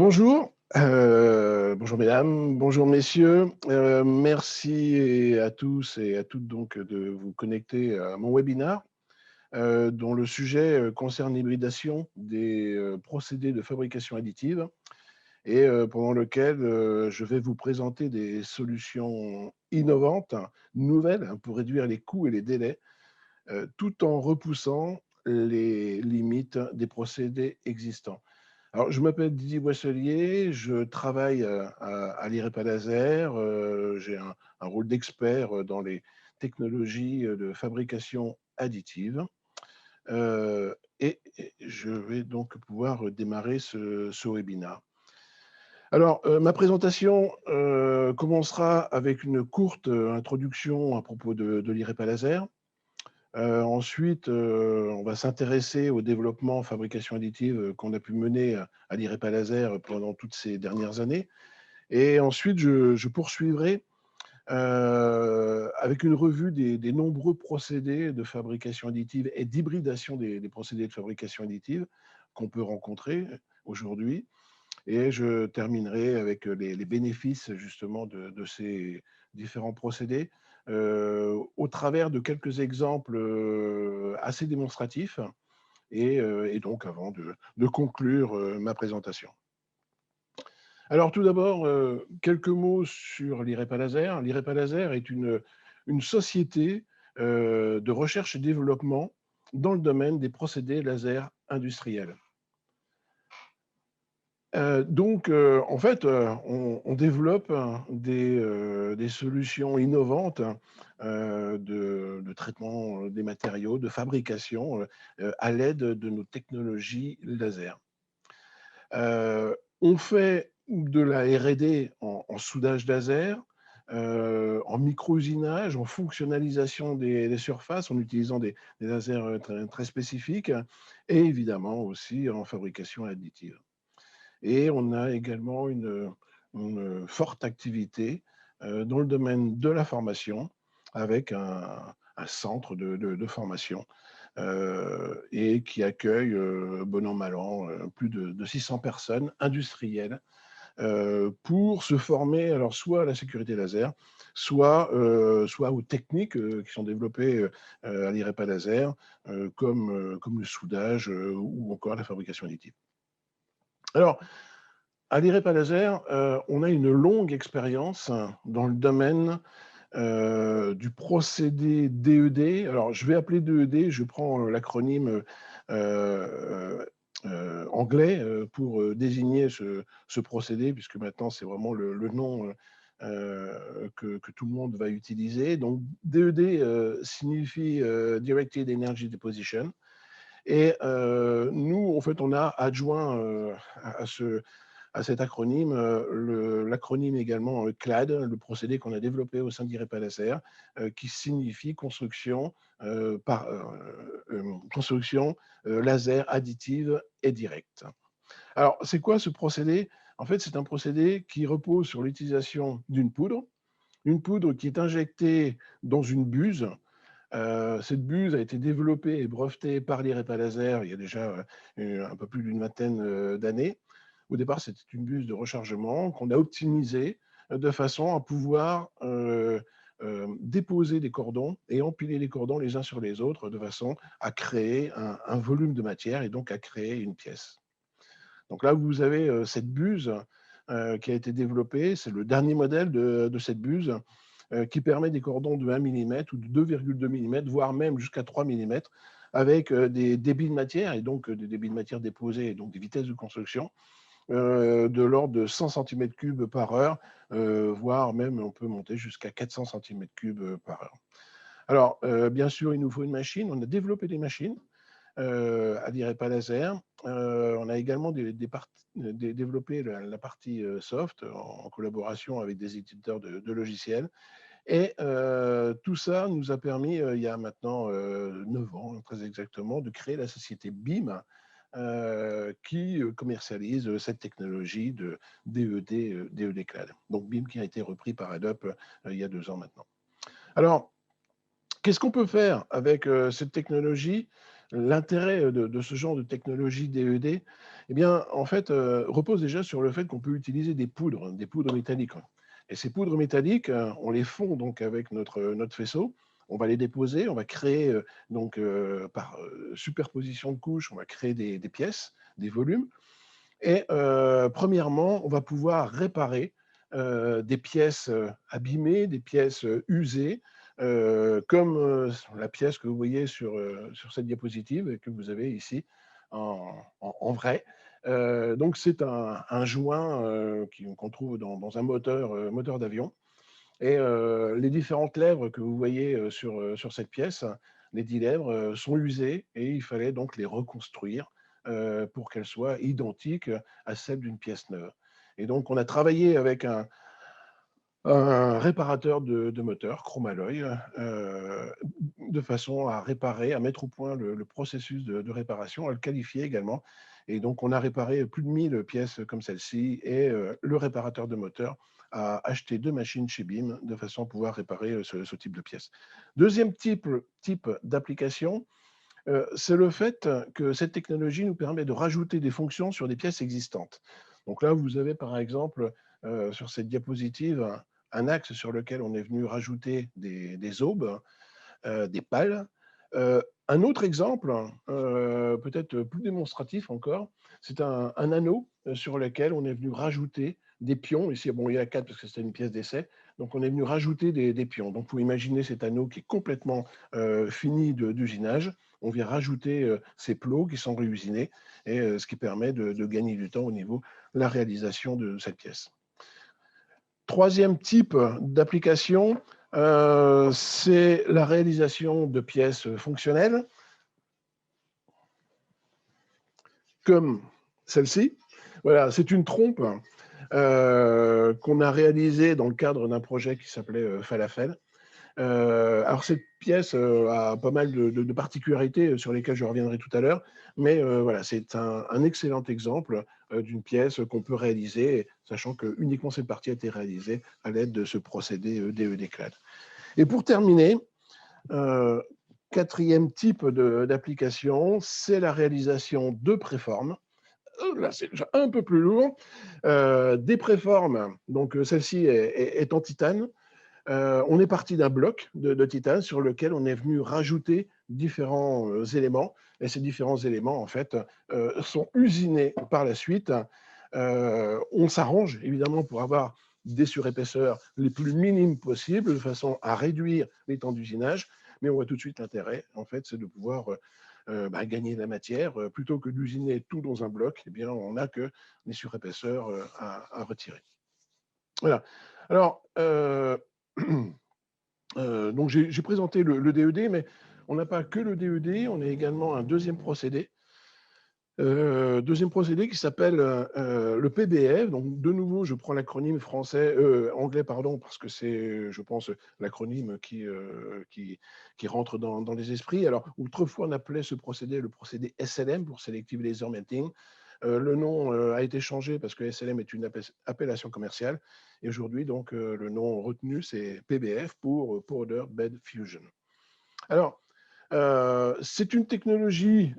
Bonjour, bonjour mesdames, bonjour messieurs. Merci à tous et à toutes donc de vous connecter à mon webinaire dont le sujet concerne l'hybridation des procédés de fabrication additive et pendant lequel je vais vous présenter des solutions innovantes, nouvelles pour réduire les coûts et les délais tout en repoussant les limites des procédés existants. Alors, je m'appelle Didier Boisselier, je travaille à l'IREPA Laser, j'ai un rôle d'expert dans les technologies de fabrication additive et je vais donc pouvoir démarrer ce webinaire. Alors, ma présentation commencera avec une courte introduction à propos de l'IREPA Laser. Ensuite, on va s'intéresser au développement fabrication additive qu'on a pu mener à l'IREPA Laser pendant toutes ces dernières années. Et ensuite, je poursuivrai avec une revue des nombreux procédés de fabrication additive et d'hybridation des procédés de fabrication additive qu'on peut rencontrer aujourd'hui. Et je terminerai avec les bénéfices justement de ces différents procédés au travers de quelques exemples assez démonstratifs et donc avant de conclure ma présentation. Alors tout d'abord, quelques mots sur l'IREPA Laser. L'IREPA Laser est une société de recherche et développement dans le domaine des procédés laser industriels. En fait, on développe des solutions innovantes de traitement des matériaux, de fabrication à l'aide de nos technologies laser. On fait de la R&D en soudage laser, en micro-usinage, en fonctionnalisation des surfaces, en utilisant des lasers très, très spécifiques et évidemment aussi en fabrication additive. Et on a également une forte activité dans le domaine de la formation avec un centre de formation et qui accueille, bon an, mal an, plus de 600 personnes industrielles pour se former alors soit à la sécurité laser, soit aux techniques qui sont développées à l'IREPA Laser, comme le soudage ou encore la fabrication additive. Alors, à l'IREPA Laser, on a une longue expérience dans le domaine du procédé DED. Alors, je vais appeler DED, je prends l'acronyme anglais pour désigner ce procédé, puisque maintenant c'est vraiment le nom que tout le monde va utiliser. Donc, DED signifie Directed Energy Deposition. Et nous, en fait, on a adjoint à cet acronyme, l'acronyme également CLAD, le procédé qu'on a développé au sein d'IREPA Laser, qui signifie construction laser additive et directe. Alors, c'est quoi ce procédé? En fait, c'est un procédé qui repose sur l'utilisation d'une poudre qui est injectée dans une buse. Cette buse a été développée et brevetée par l'IREPA Laser il y a déjà un peu plus d'une vingtaine d'années. Au départ, c'était une buse de rechargement qu'on a optimisée de façon à pouvoir déposer des cordons et empiler les cordons les uns sur les autres de façon à créer un volume de matière et donc à créer une pièce. Donc là, vous avez cette buse qui a été développée. C'est le dernier modèle de cette buse qui permet des cordons de 1 mm ou de 2,2 mm, voire même jusqu'à 3 mm, avec des débits de matière, et donc des débits de matière déposés, et donc des vitesses de construction, de l'ordre de 100 cm3 par heure, voire même on peut monter jusqu'à 400 cm3 par heure. Alors, bien sûr, il nous faut une machine. On a développé des machines à l'IREPA Laser. On a également développé la partie soft en collaboration avec des éditeurs de logiciels. Et tout ça nous a permis, il y a maintenant 9 ans, très exactement, de créer la société BIM qui commercialise cette technologie de DED Cloud. Donc BIM qui a été repris par Adobe il y a 2 ans maintenant. Alors, qu'est-ce qu'on peut faire avec cette technologie l'intérêt de ce genre de technologie DED, eh bien, en fait, repose déjà sur le fait qu'on peut utiliser des poudres métalliques. Et ces poudres métalliques, on les fond donc avec notre faisceau. On va les déposer, on va créer donc par superposition de couches, on va créer des pièces, des volumes. Et premièrement, on va pouvoir réparer des pièces abîmées, des pièces usées, comme la pièce que vous voyez sur cette diapositive et que vous avez ici en vrai. Donc c'est un joint qu'on trouve dans un moteur d'avion. Et les différentes lèvres que vous voyez sur cette pièce, les 10 lèvres, sont usées et il fallait donc les reconstruire pour qu'elles soient identiques à celles d'une pièce neuve. Et donc, on a travaillé avec un réparateur de moteur, Chromalloy, de façon à réparer, à mettre au point le processus de réparation, à le qualifier également. Et donc, on a réparé plus de 1000 pièces comme celle-ci et le réparateur de moteur a acheté 2 machines chez BIM de façon à pouvoir réparer ce type de pièces. Deuxième type d'application, c'est le fait que cette technologie nous permet de rajouter des fonctions sur des pièces existantes. Donc là, vous avez par exemple sur cette diapositive un axe sur lequel on est venu rajouter des aubes, des pales. Un autre exemple, peut-être plus démonstratif encore, c'est un anneau sur lequel on est venu rajouter des pions. Ici, bon, il y a 4 parce que c'était une pièce d'essai. Donc, on est venu rajouter des pions. Donc, vous imaginez cet anneau qui est complètement fini d'usinage. On vient rajouter ces plots qui sont réusinés, et ce qui permet de gagner du temps au niveau de la réalisation de cette pièce. Troisième type d'application, c'est la réalisation de pièces fonctionnelles, comme celle-ci. Voilà, c'est une trompe qu'on a réalisée dans le cadre d'un projet qui s'appelait Falafel. Alors cette pièce a pas mal de particularités sur lesquelles je reviendrai tout à l'heure, mais voilà, c'est un excellent exemple d'une pièce qu'on peut réaliser, sachant que uniquement cette partie a été réalisée à l'aide de ce procédé DED-CLAD. Et pour terminer, quatrième type d'application, c'est la réalisation de préformes. Là, c'est déjà un peu plus lourd. Des préformes, donc celle-ci est en titane. On est parti d'un bloc de titane sur lequel on est venu rajouter différents éléments. Et ces différents éléments, en fait, sont usinés par la suite. On s'arrange, évidemment, pour avoir des surépaisseurs les plus minimes possibles, de façon à réduire les temps d'usinage. Mais on voit tout de suite l'intérêt, en fait, c'est de pouvoir gagner de la matière. Plutôt que d'usiner tout dans un bloc, eh bien, on n'a que les surépaisseurs à retirer. Voilà. Alors, donc j'ai présenté le DED, mais on n'a pas que le DED, on a également un deuxième procédé. Deuxième procédé qui s'appelle le PBF. Donc, de nouveau, je prends l'acronyme anglais, pardon, parce que c'est, je pense, l'acronyme qui rentre dans les esprits. Alors, autrefois, on appelait ce procédé le procédé SLM pour Selective Laser Melting. Le nom a été changé parce que SLM est une appellation commerciale. Et aujourd'hui, donc, le nom retenu, c'est PBF pour Powder Bed Fusion. Alors, c'est une technologie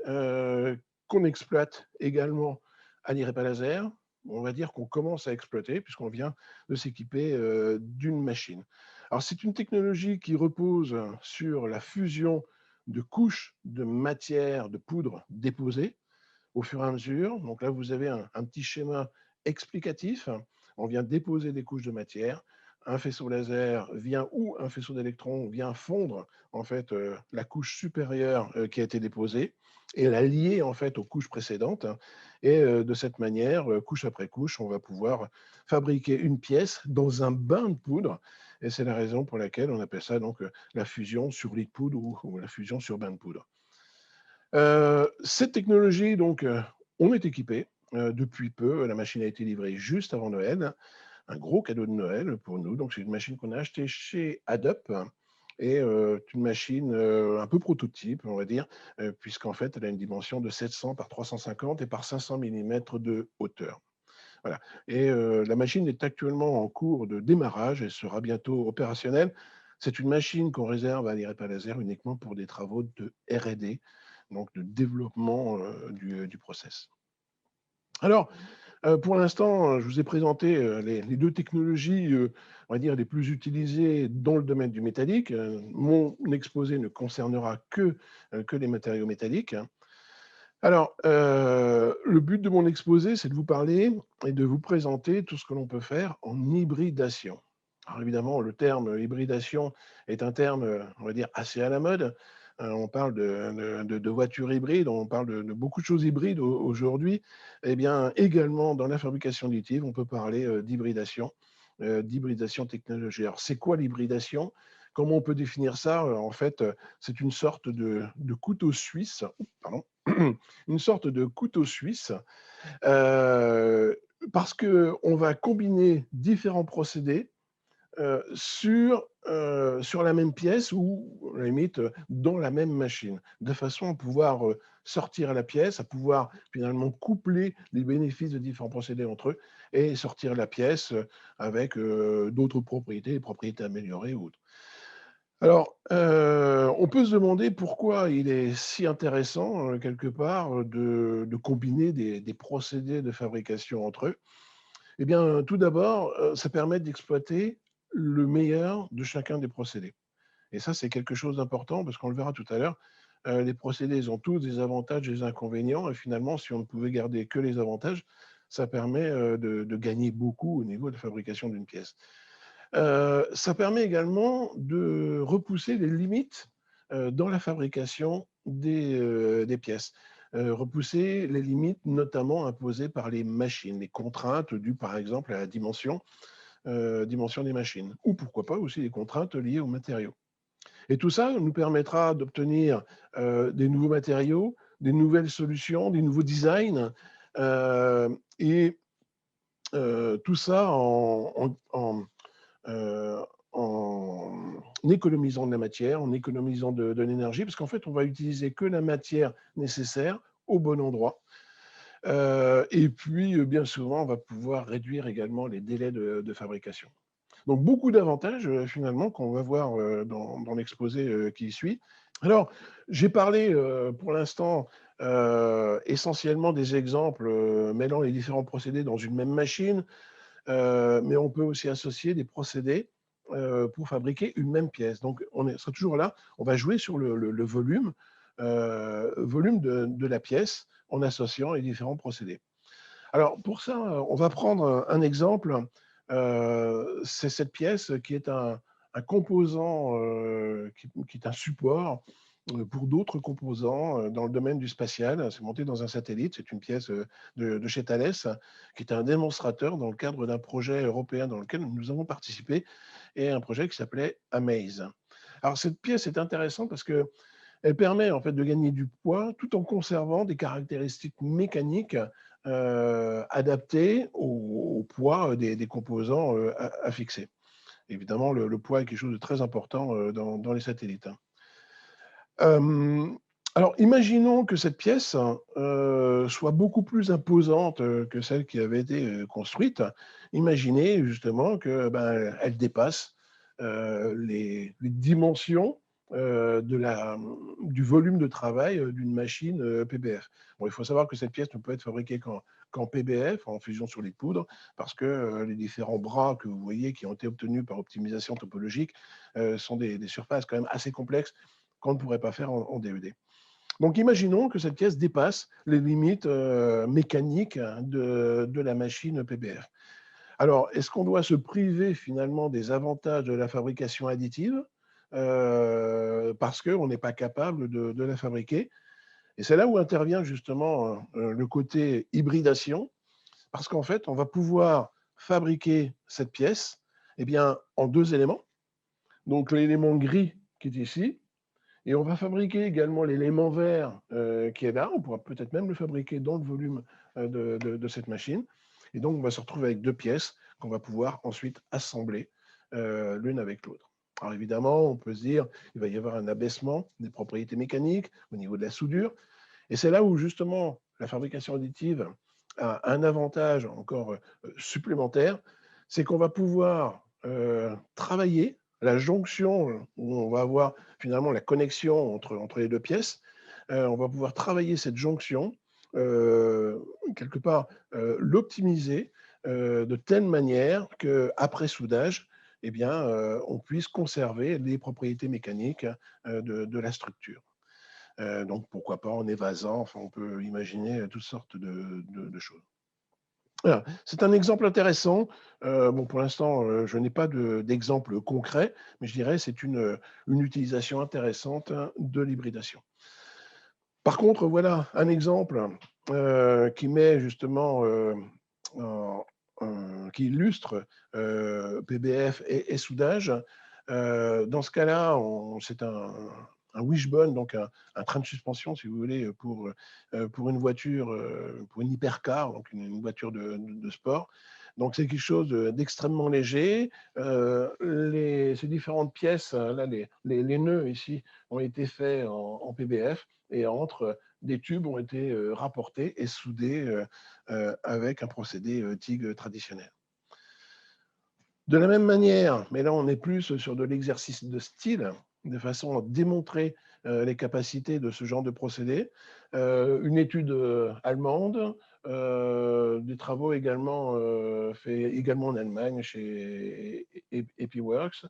qu'on exploite également à l'IREPA laser. On va dire qu'on commence à exploiter puisqu'on vient de s'équiper d'une machine. Alors, c'est une technologie qui repose sur la fusion de couches de matière, de poudre déposées au fur et à mesure. Donc là, vous avez un petit schéma explicatif. On vient déposer des couches de matière. Un faisceau laser vient ou un faisceau d'électrons vient fondre en fait la couche supérieure qui a été déposée et la lier en fait aux couches précédentes. Et de cette manière, couche après couche, on va pouvoir fabriquer une pièce dans un bain de poudre. Et c'est la raison pour laquelle on appelle ça donc la fusion sur lit de poudre ou la fusion sur bain de poudre. Cette technologie, donc, on est équipé depuis peu. La machine a été livrée juste avant Noël. Un gros cadeau de Noël pour nous. Donc, c'est une machine qu'on a achetée chez Adup et une machine un peu prototype, on va dire, puisqu'en fait, elle a une dimension de 700 par 350 et par 500 mm de hauteur. Voilà. Et la machine est actuellement en cours de démarrage et sera bientôt opérationnelle. C'est une machine qu'on réserve à l'IREPA Laser uniquement pour des travaux de R&D. donc de développement du process. Alors, pour l'instant, je vous ai présenté les deux technologies, on va dire, les plus utilisées dans le domaine du métallique. Mon exposé ne concernera que les matériaux métalliques. Alors, le but de mon exposé, c'est de vous parler et de vous présenter tout ce que l'on peut faire en hybridation. Alors évidemment, le terme hybridation est un terme, on va dire, assez à la mode. On parle de voitures hybrides, on parle de beaucoup de choses hybrides aujourd'hui. Eh bien, également, dans la fabrication additive, on peut parler d'hybridation technologique. Alors, c'est quoi l'hybridation? Comment on peut définir ça? En fait, c'est une sorte de couteau suisse, pardon, une sorte de couteau suisse, euh, parce qu'on va combiner différents procédés sur la même pièce ou, à la limite, dans la même machine, de façon à pouvoir sortir la pièce, à pouvoir finalement coupler les bénéfices de différents procédés entre eux et sortir la pièce avec d'autres propriétés, des propriétés améliorées ou autres. Alors, on peut se demander pourquoi il est si intéressant, quelque part, de combiner des procédés de fabrication entre eux. Eh bien, tout d'abord, ça permet d'exploiter le meilleur de chacun des procédés. Et ça, c'est quelque chose d'important parce qu'on le verra tout à l'heure, les procédés, ils ont tous des avantages et des inconvénients. Et finalement, si on ne pouvait garder que les avantages, ça permet de gagner beaucoup au niveau de fabrication d'une pièce. Ça permet également de repousser les limites dans la fabrication des pièces. Repousser les limites notamment imposées par les machines, les contraintes dues par exemple à la dimension des machines, ou pourquoi pas aussi les contraintes liées aux matériaux. Et tout ça nous permettra d'obtenir des nouveaux matériaux, des nouvelles solutions, des nouveaux designs, et tout ça euh, en économisant de la matière, en économisant de l'énergie, parce qu'en fait, on va utiliser que la matière nécessaire au bon endroit. Et puis, bien souvent, on va pouvoir réduire également les délais de fabrication. Donc, beaucoup d'avantages, finalement, qu'on va voir dans l'exposé qui suit. Alors, j'ai parlé pour l'instant essentiellement des exemples mêlant les différents procédés dans une même machine, mais on peut aussi associer des procédés pour fabriquer une même pièce. Donc, on sera toujours là, on va jouer sur le volume, volume de la pièce en associant les différents procédés. Alors, pour ça, on va prendre un exemple. C'est cette pièce qui est un composant, qui est un support pour d'autres composants dans le domaine du spatial. C'est monté dans un satellite. C'est une pièce de chez Thales, qui est un démonstrateur dans le cadre d'un projet européen dans lequel nous avons participé, et un projet qui s'appelait AMAZE. Alors, cette pièce est intéressante parce que elle permet en fait de gagner du poids tout en conservant des caractéristiques mécaniques adaptées au poids des composants à fixer. Évidemment, le poids est quelque chose de très important dans les satellites. Euh, alors, imaginons que cette pièce soit beaucoup plus imposante que celle qui avait été construite. Imaginez justement que elle dépasse les dimensions du volume de travail d'une machine PBF. Bon, il faut savoir que cette pièce ne peut être fabriquée qu'en PBF, en fusion sur les poudres, parce que les différents bras que vous voyez qui ont été obtenus par optimisation topologique sont des surfaces quand même assez complexes qu'on ne pourrait pas faire en DED. Donc imaginons que cette pièce dépasse les limites mécaniques de la machine PBF. Alors, est-ce qu'on doit se priver finalement des avantages de la fabrication additive parce qu'on n'est pas capable de la fabriquer? Et c'est là où intervient justement le côté hybridation, parce qu'en fait, on va pouvoir fabriquer cette pièce eh bien, en deux éléments. Donc l'élément gris qui est ici, et on va fabriquer également l'élément vert qui est là. On pourra peut-être même le fabriquer dans le volume de cette machine. Et donc, on va se retrouver avec deux pièces qu'on va pouvoir ensuite assembler l'une avec l'autre. Alors évidemment, on peut se dire il va y avoir un abaissement des propriétés mécaniques au niveau de la soudure. Et c'est là où justement la fabrication additive a un avantage encore supplémentaire, c'est qu'on va pouvoir travailler la jonction où on va avoir finalement la connexion entre les deux pièces on va pouvoir travailler cette jonction, quelque part l'optimiser de telle manière qu'après soudage, eh bien, on puisse conserver les propriétés mécaniques de la structure. Donc, pourquoi pas en évasant, enfin, on peut imaginer toutes sortes de choses. Voilà. C'est un exemple intéressant. Bon, pour l'instant, je n'ai pas d'exemple concret, mais je dirais que c'est une utilisation intéressante de l'hybridation. Par contre, voilà un exemple qui met justement, qui illustre PBF et soudage. Dans ce cas-là, c'est un wishbone, donc un train de suspension, si vous voulez, pour une voiture, pour une hypercar, donc une voiture de sport. Donc c'est quelque chose d'extrêmement léger. Ces différentes pièces, là, les nœuds ici, ont été faits en PBF et entre des tubes ont été rapportés et soudés avec un procédé TIG traditionnel. De la même manière, mais là on est plus sur de l'exercice de style, de façon à démontrer les capacités de ce genre de procédé. Une étude allemande, des travaux également faits également en Allemagne chez EpiWorks.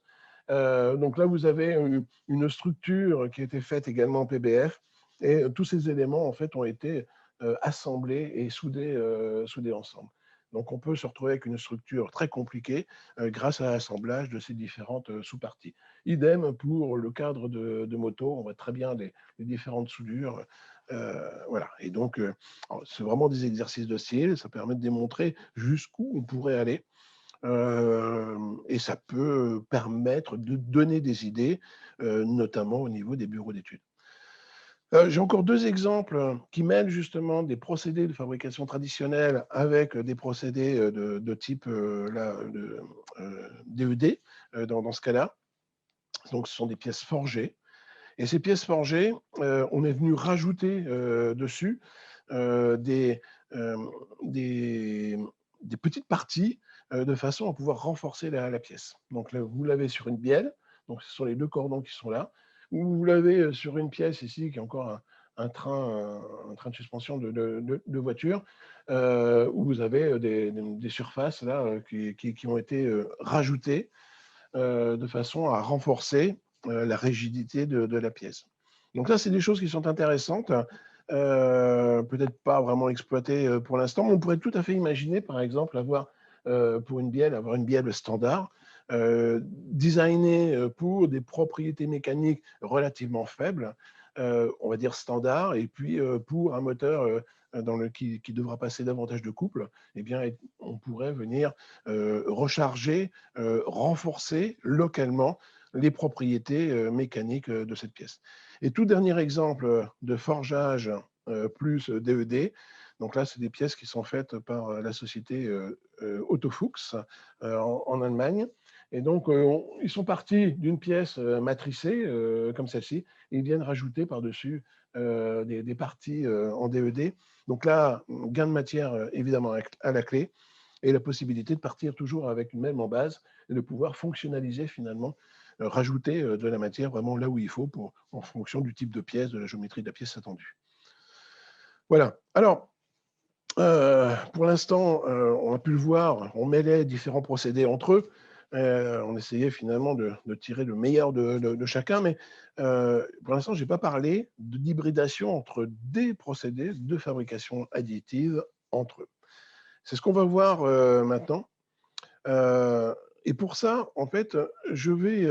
Donc là, vous avez une structure qui a été faite également en PBF, et tous ces éléments en fait ont été assemblés et soudés ensemble. Donc, on peut se retrouver avec une structure très compliquée grâce à l'assemblage de ces différentes sous-parties. Idem pour le cadre de moto, on voit très bien les différentes soudures. Voilà. Et donc, c'est vraiment des exercices de style, ça permet de démontrer jusqu'où on pourrait aller. Et ça peut permettre de donner des idées, notamment au niveau des bureaux d'études. J'ai encore deux exemples qui mêlent justement des procédés de fabrication traditionnels avec des procédés de type DED dans ce cas-là. Donc, ce sont des pièces forgées. Et ces pièces forgées, on est venu rajouter dessus des, des petites parties de façon à pouvoir renforcer la pièce. Donc, là, vous l'avez sur une bielle. Donc, ce sont les deux cordons qui sont là. Ou vous l'avez sur une pièce ici qui est encore un train de suspension de voiture, où vous avez des surfaces là, qui ont été rajoutées de façon à renforcer la rigidité de la pièce. Donc ça, c'est des choses qui sont intéressantes, peut-être pas vraiment exploitées pour l'instant, mais on pourrait tout à fait imaginer, par exemple, avoir avoir une bielle standard, designée pour des propriétés mécaniques relativement faibles, on va dire standard, et puis pour un moteur qui devra passer davantage de couple, eh bien, on pourrait venir recharger, renforcer localement les propriétés mécaniques de cette pièce. Et tout dernier exemple de forgeage plus DED, donc là, c'est des pièces qui sont faites par la société Otto Fuchs en Allemagne. Et donc, ils sont partis d'une pièce matricée comme celle-ci, et ils viennent rajouter par-dessus des parties en DED. Donc là, gain de matière évidemment à la clé, et la possibilité de partir toujours avec une même en base et de pouvoir fonctionnaliser finalement, rajouter de la matière vraiment là où il faut en fonction du type de pièce, de la géométrie de la pièce attendue. Voilà. Alors, pour l'instant, on a pu le voir, on mêlait différents procédés entre eux. On essayait finalement de tirer le meilleur de chacun, mais pour l'instant, je n'ai pas parlé d'hybridation entre des procédés de fabrication additive entre eux. C'est ce qu'on va voir maintenant. Et pour ça, en fait, je vais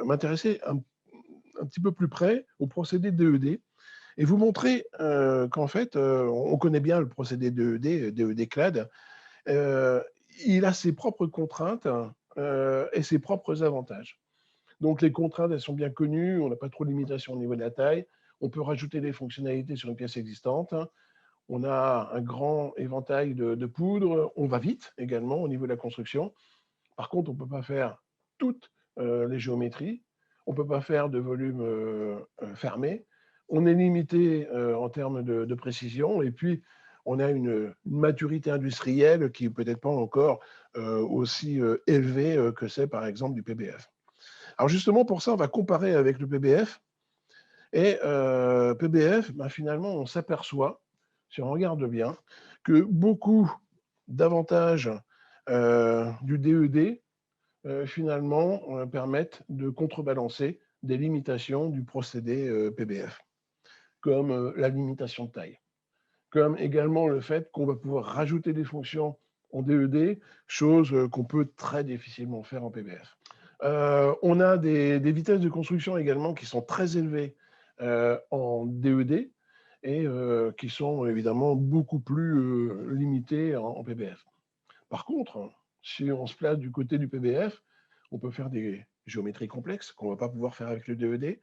m'intéresser un petit peu plus près au procédé DED et vous montrer qu'en fait, on connaît bien le procédé DED, DED clad. Il a ses propres contraintes et ses propres avantages. Donc, les contraintes, elles sont bien connues. On n'a pas trop de limitations au niveau de la taille. On peut rajouter des fonctionnalités sur une pièce existante. On a un grand éventail de poudres. On va vite également au niveau de la construction. Par contre, on ne peut pas faire toutes les géométries. On ne peut pas faire de volume fermé. On est limité en termes de précision. Et puis, on a une maturité industrielle qui n'est peut-être pas encore aussi élevée que c'est, par exemple, du PBF. Alors justement, pour ça, on va comparer avec le PBF Et PBF, ben, finalement, on s'aperçoit, si on regarde bien, que beaucoup d'avantages du DED, finalement, permettent de contrebalancer des limitations du procédé PBF, comme la limitation de taille, comme également le fait qu'on va pouvoir rajouter des fonctions en DED, chose qu'on peut très difficilement faire en PBF. On a des vitesses de construction également qui sont très élevées en DED et qui sont évidemment beaucoup plus limitées en PBF. Par contre, si on se place du côté du PBF, on peut faire des géométries complexes qu'on ne va pas pouvoir faire avec le DED.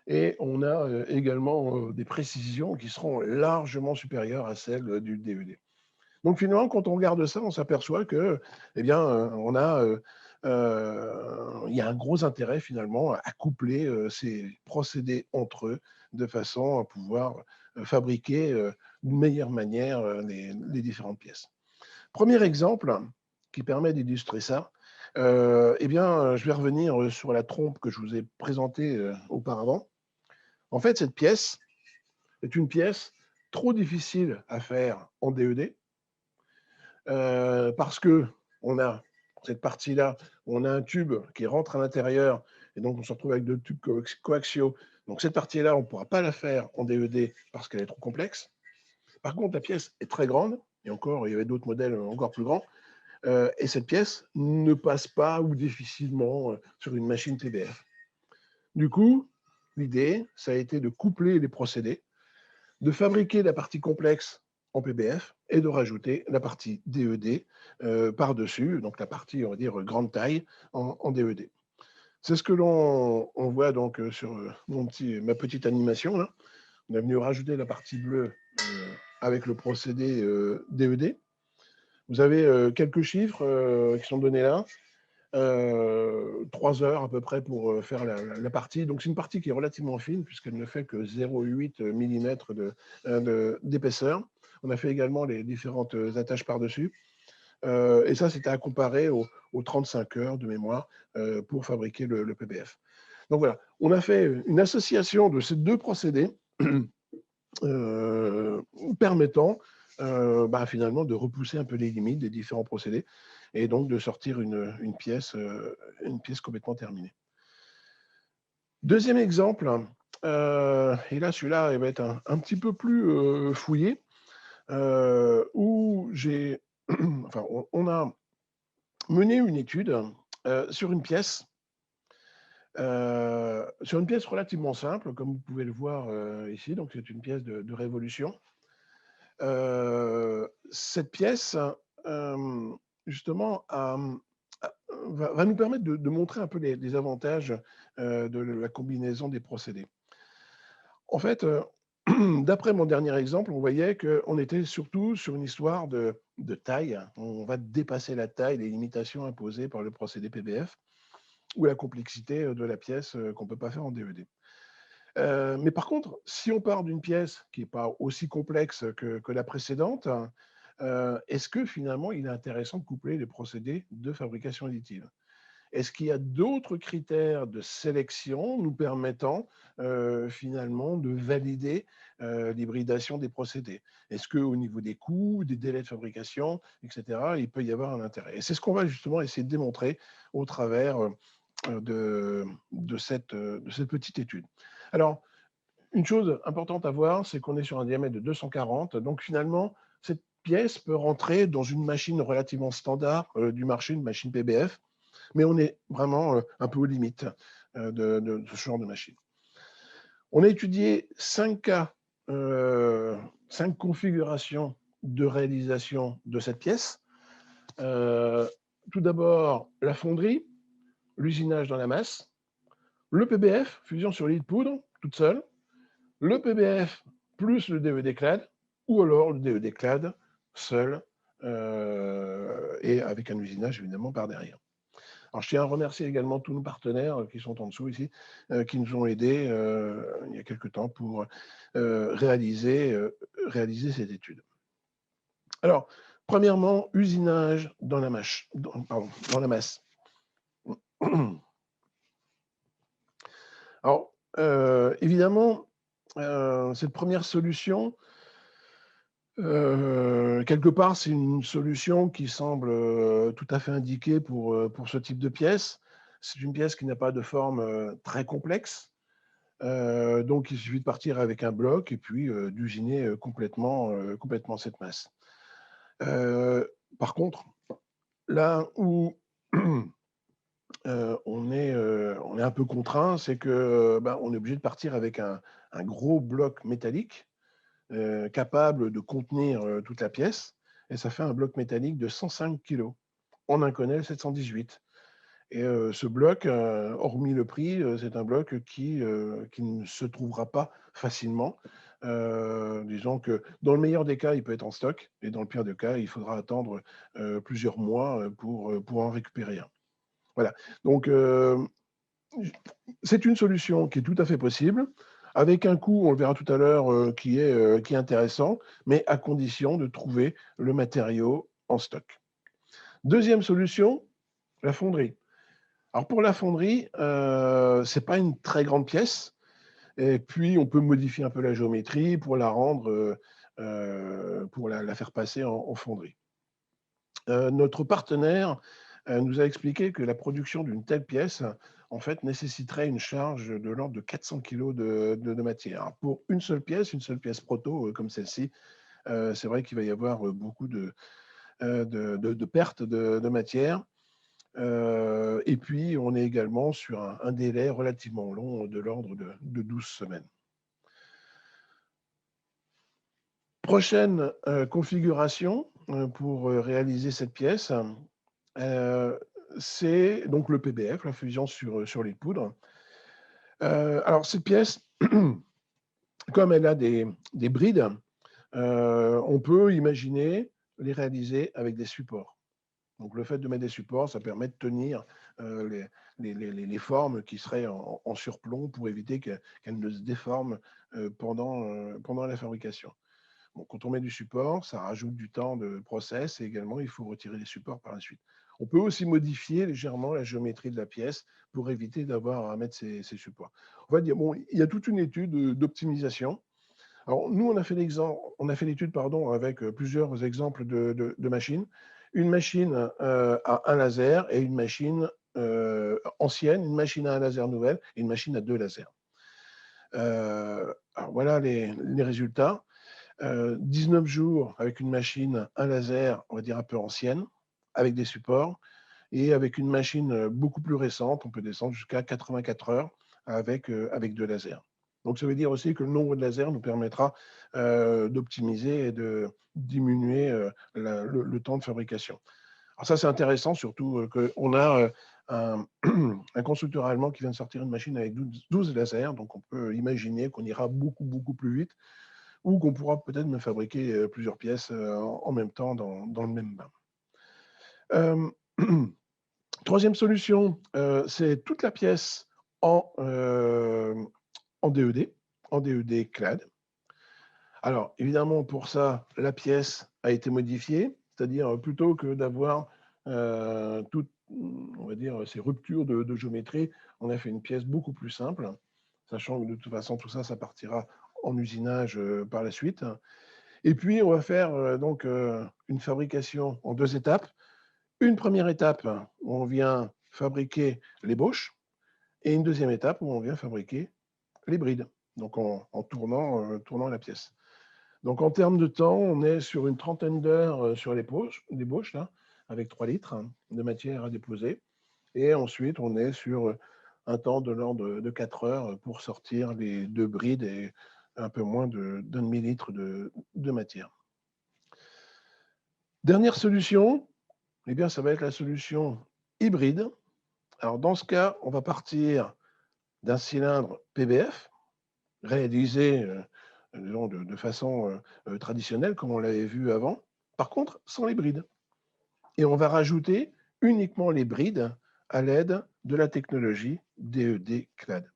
Et on a également des précisions qui seront largement supérieures à celles du DED. Donc finalement, quand on regarde ça, on s'aperçoit que, eh bien, il y a un gros intérêt finalement à coupler ces procédés entre eux de façon à pouvoir fabriquer d'une meilleure manière les différentes pièces. Premier exemple qui permet d'illustrer ça, eh bien, je vais revenir sur la trompe que je vous ai présentée auparavant. En fait, cette pièce est une pièce trop difficile à faire en DED parce que on a cette partie-là, on a un tube qui rentre à l'intérieur et donc on se retrouve avec deux tubes coaxiaux. Donc cette partie-là, on ne pourra pas la faire en DED parce qu'elle est trop complexe. Par contre, la pièce est très grande, et encore, il y avait d'autres modèles encore plus grands, et cette pièce ne passe pas ou difficilement sur une machine TBF. Du coup, l'idée, ça a été de coupler les procédés, de fabriquer la partie complexe en PBF et de rajouter la partie DED par-dessus, donc la partie, on va dire, grande taille en DED. C'est ce que l'on voit donc sur ma petite animation. Là. On est venu rajouter la partie bleue avec le procédé DED. Vous avez quelques chiffres qui sont donnés là. 3 heures à peu près pour faire la partie. Donc c'est une partie qui est relativement fine puisqu'elle ne fait que 0,8 mm d'épaisseur. On a fait également les différentes attaches par-dessus. Et ça, c'était à comparer aux 35 heures de mémoire pour fabriquer le PBF. Donc voilà, on a fait une association de ces deux procédés permettant finalement de repousser un peu les limites des différents procédés et donc de sortir une pièce complètement terminée. Deuxième exemple, et là celui-là il va être un petit peu plus fouillé, où on a mené une étude sur une pièce relativement simple, comme vous pouvez le voir ici, donc c'est une pièce de révolution. Cette pièce, justement, va nous permettre de montrer un peu les avantages de la combinaison des procédés. En fait, d'après mon dernier exemple, on voyait qu'on était surtout sur une histoire de taille. On va dépasser la taille, les limitations imposées par le procédé PBF ou la complexité de la pièce qu'on ne peut pas faire en DED. Mais par contre, si on part d'une pièce qui n'est pas aussi complexe que la précédente, est-ce que finalement il est intéressant de coupler les procédés de fabrication additive? Est-ce qu'il y a d'autres critères de sélection nous permettant finalement de valider l'hybridation des procédés? Est-ce qu'au niveau des coûts, des délais de fabrication, etc., il peut y avoir un intérêt? Et c'est ce qu'on va justement essayer de démontrer au travers de cette petite étude. Alors, une chose importante à voir, c'est qu'on est sur un diamètre de 240. Donc, finalement, cette pièce peut rentrer dans une machine relativement standard du marché, une machine PBF, mais on est vraiment un peu aux limites de ce genre de machine. On a étudié 5 cas, 5 configurations de réalisation de cette pièce. Tout d'abord, la fonderie, l'usinage dans la masse, le PBF, fusion sur lit de poudre, toute seule, le PBF plus le DED clad, ou alors le DED clad seul et avec un usinage évidemment par derrière. Alors, je tiens à remercier également tous nos partenaires qui sont en dessous ici, qui nous ont aidés il y a quelques temps pour réaliser cette étude. Alors, premièrement, usinage dans la masse. Alors, évidemment, cette première solution, quelque part, c'est une solution qui semble tout à fait indiquée pour ce type de pièce. C'est une pièce qui n'a pas de forme très complexe. Donc, il suffit de partir avec un bloc et puis d'usiner complètement cette masse. Par contre, là où on est un peu contraint, c'est que ben, on est obligé de partir avec un gros bloc métallique capable de contenir toute la pièce. Et ça fait un bloc métallique de 105 kg en Inconel 718. Et ce bloc, hormis le prix, c'est un bloc qui ne se trouvera pas facilement. Disons que dans le meilleur des cas, il peut être en stock, et dans le pire des cas, il faudra attendre plusieurs mois pour en récupérer un. Voilà. Donc, c'est une solution qui est tout à fait possible, avec un coût, on le verra tout à l'heure, qui est intéressant, mais à condition de trouver le matériau en stock. Deuxième solution, la fonderie. Alors pour la fonderie, ce n'est pas une très grande pièce, et puis on peut modifier un peu la géométrie pour la rendre, pour la faire passer en fonderie. Notre partenaire nous a expliqué que la production d'une telle pièce, en fait, nécessiterait une charge de l'ordre de 400 kg de matière. Alors, pour une seule pièce proto comme celle-ci, c'est vrai qu'il va y avoir beaucoup de pertes de matière. Et puis, on est également sur un délai relativement long de l'ordre de 12 semaines. Prochaine configuration pour réaliser cette pièce, c'est donc le PBF, la fusion sur lit de poudre. Alors, cette pièce, comme elle a des brides, on peut imaginer les réaliser avec des supports. Donc, le fait de mettre des supports, ça permet de tenir les formes qui seraient en surplomb pour éviter qu'elles ne se déforment pendant la fabrication. Bon, quand on met du support, ça rajoute du temps de process et également, il faut retirer les supports par la suite. On peut aussi modifier légèrement la géométrie de la pièce pour éviter d'avoir à mettre ces supports. On va dire, bon, il y a toute une étude d'optimisation. Alors, nous, on a fait l'étude avec plusieurs exemples de machines. Une machine à un laser et une machine ancienne, une machine à un laser nouvelle et une machine à 2 lasers. Alors, voilà les résultats. 19 jours avec une machine, un laser, on va dire un peu ancienne, avec des supports, et avec une machine beaucoup plus récente, on peut descendre jusqu'à 84 heures avec 2 lasers. Donc ça veut dire aussi que le nombre de lasers nous permettra d'optimiser et de diminuer le temps de fabrication. Alors ça, c'est intéressant, surtout qu'on a un constructeur allemand qui vient de sortir une machine avec 12 lasers, donc on peut imaginer qu'on ira beaucoup, beaucoup plus vite ou qu'on pourra peut-être me fabriquer plusieurs pièces en même temps dans le même bain. Troisième solution, c'est toute la pièce en DED, en DED clad. Alors, évidemment, pour ça, la pièce a été modifiée, c'est-à-dire plutôt que d'avoir toutes, on va dire, ces ruptures de géométrie, on a fait une pièce beaucoup plus simple, sachant que de toute façon, tout ça, ça partira en usinage par la suite. Et puis, on va faire donc une fabrication en 2 étapes. Une première étape où on vient fabriquer l'ébauche et une deuxième étape où on vient fabriquer les brides, donc en tournant la pièce. Donc, en termes de temps, on est sur une trentaine d'heures sur l'ébauche, là, avec 3 litres de matière à déposer. Et ensuite, on est sur un temps de l'ordre de 4 heures pour sortir les 2 brides et un peu moins d'un demi-litre de matière. Dernière solution, eh bien, ça va être la solution hybride. Alors, dans ce cas, on va partir d'un cylindre PBF, réalisé de façon traditionnelle, comme on l'avait vu avant, par contre, sans les brides. Et on va rajouter uniquement les brides à l'aide de la technologie DED-CLAD.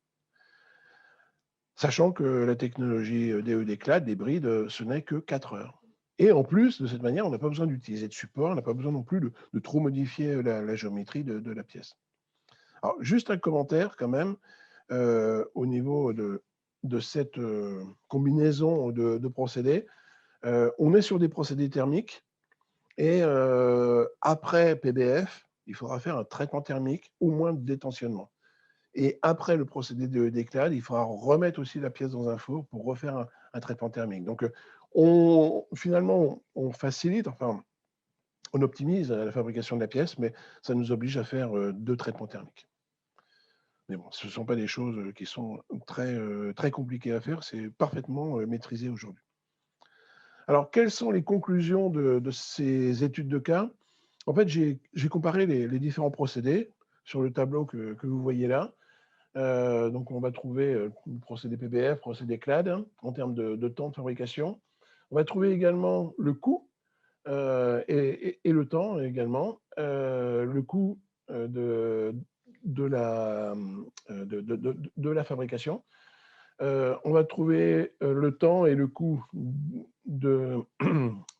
Sachant que la technologie DED-CLAD, les brides, ce n'est que 4 heures. Et en plus, de cette manière, on n'a pas besoin d'utiliser de support, on n'a pas besoin non plus de trop modifier la géométrie de la pièce. Alors, juste un commentaire quand même au niveau de de cette combinaison de procédés, on est sur des procédés thermiques et après PBF, il faudra faire un traitement thermique, au moins de détensionnement. Et après le procédé d'éclade, il faudra remettre aussi la pièce dans un four pour refaire un traitement thermique. Donc, finalement, on facilite, enfin, on optimise la fabrication de la pièce, mais ça nous oblige à faire 2 traitements thermiques. Mais bon, ce ne sont pas des choses qui sont très compliquées à faire, c'est parfaitement maîtrisé aujourd'hui. Alors, quelles sont les conclusions de ces études de cas? En fait, j'ai comparé les différents procédés sur le tableau que vous voyez là. Donc, on va trouver le procédé PBF, procédé CLAD, hein, en termes de temps de fabrication. On va trouver également le coût et le temps également. Le coût de la fabrication. On va trouver le temps et le coût de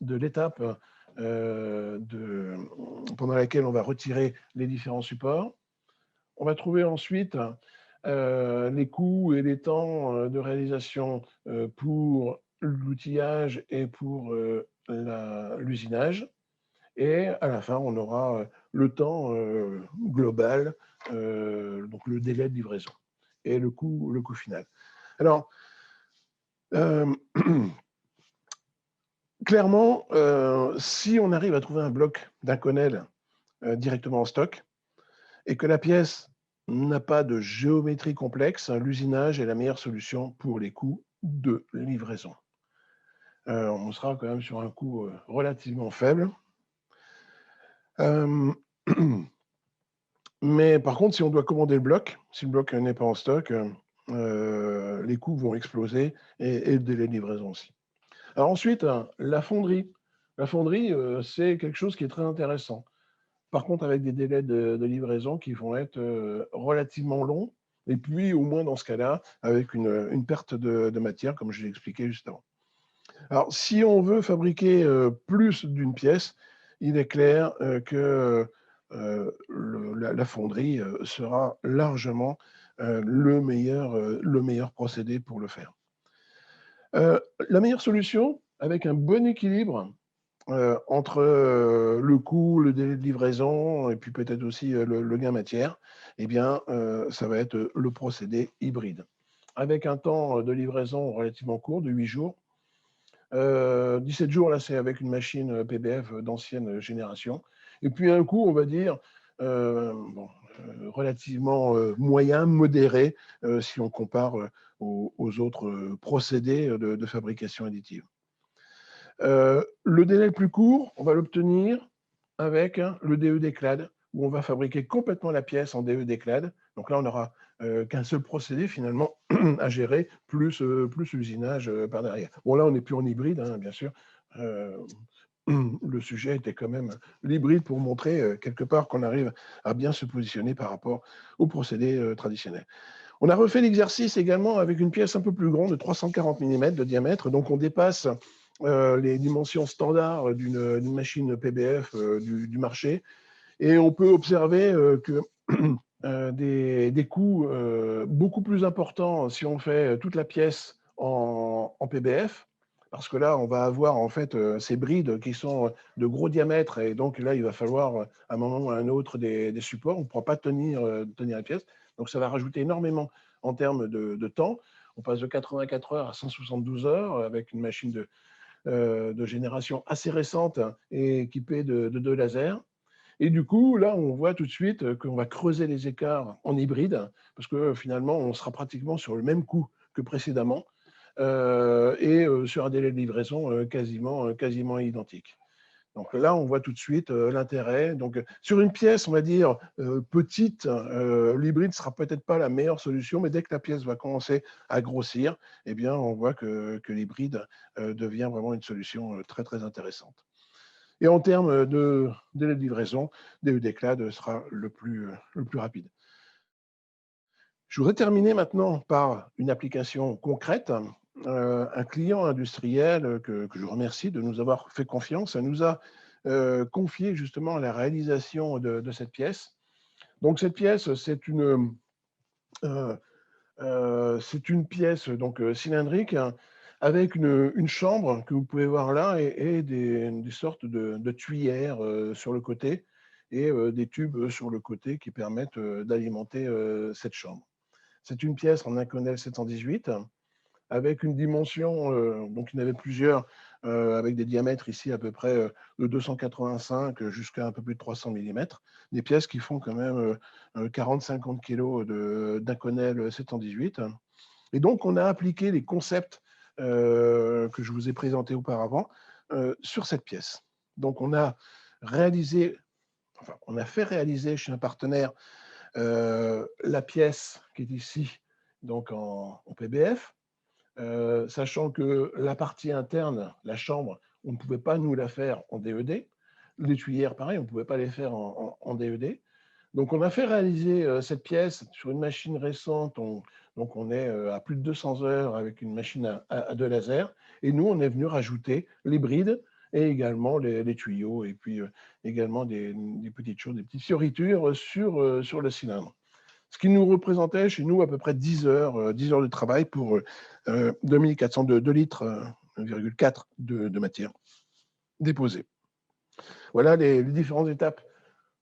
l'étape pendant laquelle on va retirer les différents supports. On va trouver ensuite les coûts et les temps de réalisation pour l'outillage et pour l'usinage. Et à la fin, on aura le temps global, donc le délai de livraison et le coût final. Alors, clairement, si on arrive à trouver un bloc d'Inconel directement en stock et que la pièce n'a pas de géométrie complexe, l'usinage est la meilleure solution pour les coûts de livraison. On sera quand même sur un coût relativement faible. Mais par contre, si on doit commander le bloc, si le bloc n'est pas en stock, les coûts vont exploser et le délai de livraison aussi. Alors ensuite, la fonderie. La fonderie, c'est quelque chose qui est très intéressant. Par contre, avec des délais de livraison qui vont être relativement longs, et puis au moins dans ce cas-là, avec une perte de matière, comme je l'ai expliqué juste avant. Alors, si on veut fabriquer plus d'une pièce, il est clair que la fonderie sera largement le meilleur procédé pour le faire. La meilleure solution, avec un bon équilibre entre le coût, le délai de livraison et puis peut-être aussi le gain matière, eh bien, ça va être le procédé hybride. Avec un temps de livraison relativement court, de 8 jours. 17 jours, là, c'est avec une machine PBF d'ancienne génération. Et puis un coût, on va dire, relativement moyen, modéré, si on compare aux autres procédés de fabrication additive. Le délai le plus court, on va l'obtenir avec le DE-Déclade, où on va fabriquer complètement la pièce en DE-Déclade. Donc là, on n'aura qu'un seul procédé finalement à gérer, plus l'usinage par derrière. Bon, là, on n'est plus en hybride, hein, bien sûr. Le sujet était quand même l'hybride pour montrer quelque part qu'on arrive à bien se positionner par rapport au procédé traditionnel. On a refait l'exercice également avec une pièce un peu plus grande, de 340 mm de diamètre. Donc, on dépasse les dimensions standards d'une machine PBF du marché. Et on peut observer que des coûts beaucoup plus importants si on fait toute la pièce en PBF, parce que là, on va avoir en fait ces brides qui sont de gros diamètres, et donc là, il va falloir à un moment ou à un autre des supports. On ne pourra pas tenir la pièce, donc ça va rajouter énormément en termes de temps. On passe de 84 heures à 172 heures avec une machine de génération assez récente et équipée de 2 lasers. Et du coup, là, on voit tout de suite qu'on va creuser les écarts en hybride, parce que finalement, on sera pratiquement sur le même coût que précédemment, et sur un délai de livraison quasiment identique. Donc là, on voit tout de suite l'intérêt. Donc sur une pièce, on va dire petite, l'hybride ne sera peut-être pas la meilleure solution, mais dès que la pièce va commencer à grossir, eh bien, on voit que l'hybride devient vraiment une solution très, très intéressante. Et en termes de délai de livraison, DE-Déclade sera le plus rapide. Je voudrais terminer maintenant par une application concrète. Un client industriel que je remercie de nous avoir fait confiance nous a confié justement la réalisation de cette pièce. Donc cette pièce, c'est C'est une pièce donc cylindrique, hein, avec une chambre que vous pouvez voir là et des sortes de tuyères sur le côté et des tubes sur le côté qui permettent d'alimenter cette chambre. C'est une pièce en Inconel 718 avec une dimension, donc il y en avait plusieurs, avec des diamètres ici à peu près de 285 jusqu'à un peu plus de 300 millimètres. Des pièces qui font quand même 40-50 kilos d'Inconel 718. Et donc, on a appliqué les concepts que je vous ai présentés auparavant sur cette pièce. Donc, on a réalisé, enfin, on a fait réaliser chez un partenaire la pièce qui est ici, donc en PBF, sachant que la partie interne, la chambre, on ne pouvait pas nous la faire en DED. Les tuyères, pareil, on ne pouvait pas les faire en DED. Donc, on a fait réaliser cette pièce sur une machine récente. Donc, on est à plus de 200 heures avec une machine à deux lasers. Et nous, on est venu rajouter les brides et également les tuyaux et puis également des petites choses, des petites fioritures sur le cylindre. Ce qui nous représentait chez nous à peu près 10 heures de travail pour 2402 litres, 1,4 de matière déposée. Voilà les différentes étapes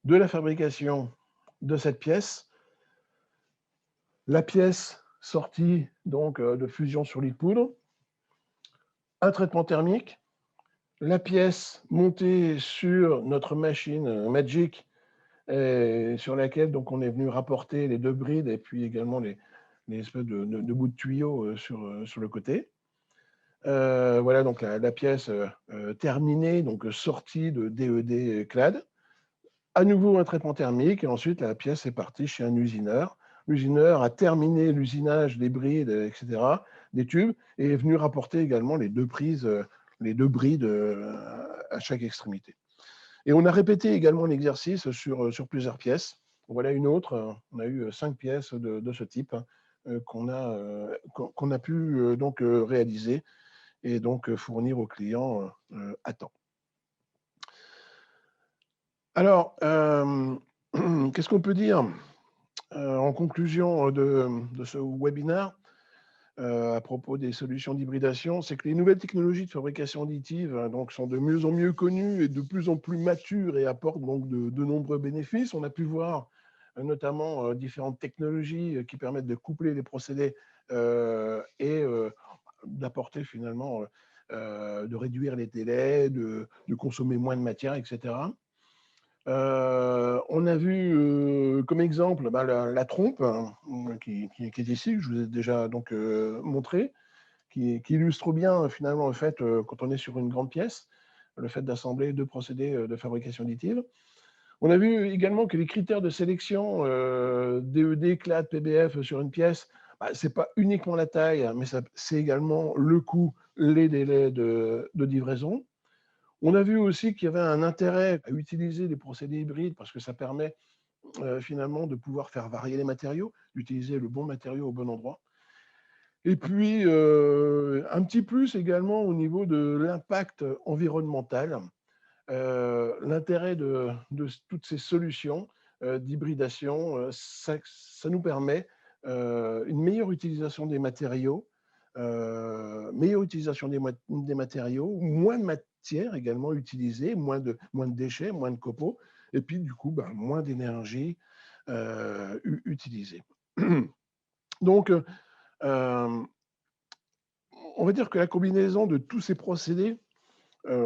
de la fabrication de cette pièce. La pièce sortie donc de fusion sur lit de poudre, un traitement thermique, la pièce montée sur notre machine Magic sur laquelle donc on est venu rapporter les deux brides et puis également les espèces de bouts de tuyaux sur le côté. Voilà donc la pièce terminée, donc sortie de DED CLAD. À nouveau un traitement thermique et ensuite la pièce est partie chez un usineur. L'usineur a terminé l'usinage des brides, etc., des tubes, et est venu rapporter également les deux prises, les deux brides à chaque extrémité. Et on a répété également l'exercice sur plusieurs pièces. Voilà une autre. On a eu 5 pièces de ce type qu'on a pu donc réaliser et donc fournir aux clients à temps. Alors, qu'est-ce qu'on peut dire en conclusion de ce webinaire à propos des solutions d'hybridation? C'est que les nouvelles technologies de fabrication additive donc, sont de mieux en mieux connues et de plus en plus matures et apportent donc de nombreux bénéfices. On a pu voir notamment différentes technologies qui permettent de coupler les procédés et d'apporter finalement, de réduire les délais, de consommer moins de matière, etc. On a vu comme exemple la trompe qui est ici, que je vous ai déjà donc montré, qui illustre bien finalement le fait, quand on est sur une grande pièce, le fait d'assembler deux procédés de fabrication additive. On a vu également que les critères de sélection DED, CLAD, PBF sur une pièce, ce n'est pas uniquement la taille, mais c'est également le coût, les délais de livraison. On a vu aussi qu'il y avait un intérêt à utiliser les procédés hybrides parce que ça permet finalement de pouvoir faire varier les matériaux, d'utiliser le bon matériau au bon endroit. Et puis, un petit plus également au niveau de l'impact environnemental. L'intérêt de toutes ces solutions d'hybridation, ça nous permet une meilleure utilisation des matériaux, meilleure utilisation des matériaux, moins de matière également utilisée, moins de déchets, moins de copeaux, et puis du coup, moins d'énergie utilisée. Donc, on va dire que la combinaison de tous ces procédés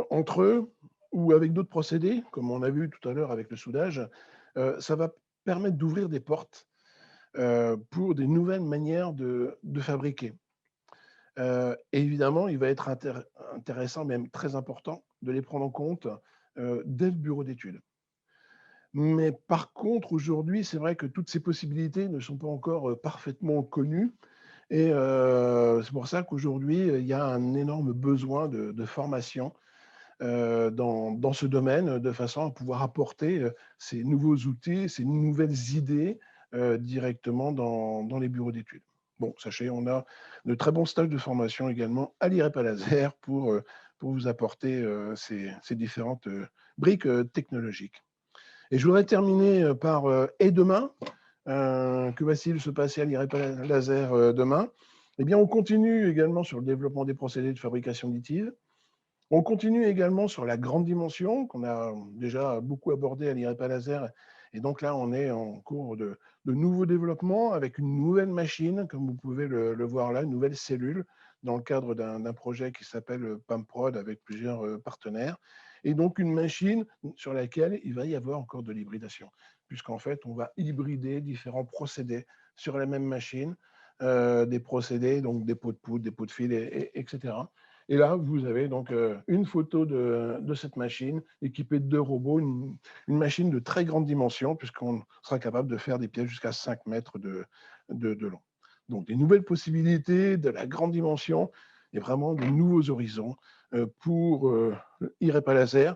entre eux ou avec d'autres procédés, comme on a vu tout à l'heure avec le soudage, ça va permettre d'ouvrir des portes pour des nouvelles manières de fabriquer. Et évidemment, il va être intéressant, même très important, de les prendre en compte dès le bureau d'études. Mais par contre, aujourd'hui, c'est vrai que toutes ces possibilités ne sont pas encore parfaitement connues. Et c'est pour ça qu'aujourd'hui, il y a un énorme besoin de formation dans ce domaine, de façon à pouvoir apporter ces nouveaux outils, ces nouvelles idées directement dans les bureaux d'études. Bon, sachez, on a de très bons stages de formation également à l'IREP à laser pour vous apporter ces différentes briques technologiques. Et je voudrais terminer par et demain. Que va-t-il se passer à l'IREP laser demain? Eh bien, on continue également sur le développement des procédés de fabrication additive. On continue également sur la grande dimension qu'on a déjà beaucoup abordé à l'IREPA laser. Et donc là, on est en cours de nouveaux développements avec une nouvelle machine, comme vous pouvez le voir là, une nouvelle cellule dans le cadre d'un projet qui s'appelle PAMPROD avec plusieurs partenaires. Et donc une machine sur laquelle il va y avoir encore de l'hybridation, puisqu'en fait, on va hybrider différents procédés sur la même machine, des procédés, donc des pots de poudre, des pots de fil, etc. Et là, vous avez donc une photo de cette machine équipée de 2 robots, une machine de très grande dimension, puisqu'on sera capable de faire des pièces jusqu'à 5 mètres de long. Donc des nouvelles possibilités, de la grande dimension et vraiment de nouveaux horizons pour IREPA Laser.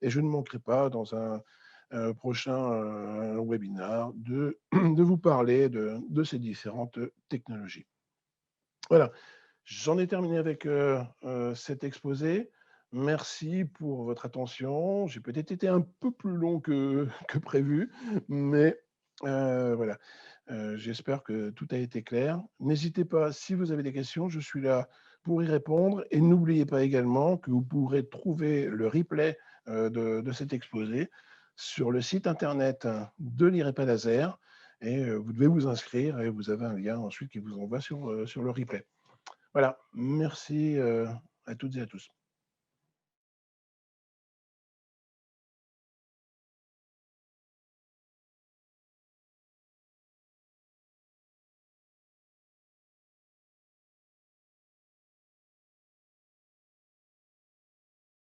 Et je ne manquerai pas dans un prochain webinaire de vous parler de ces différentes technologies. Voilà. J'en ai terminé avec cet exposé. Merci pour votre attention. J'ai peut-être été un peu plus long que prévu, mais voilà. J'espère que tout a été clair. N'hésitez pas, si vous avez des questions, je suis là pour y répondre. Et n'oubliez pas également que vous pourrez trouver le replay de cet exposé sur le site internet de l'IREPA Laser. Et vous devez vous inscrire et vous avez un lien ensuite qui vous envoie sur le replay. Voilà, merci à toutes et à tous.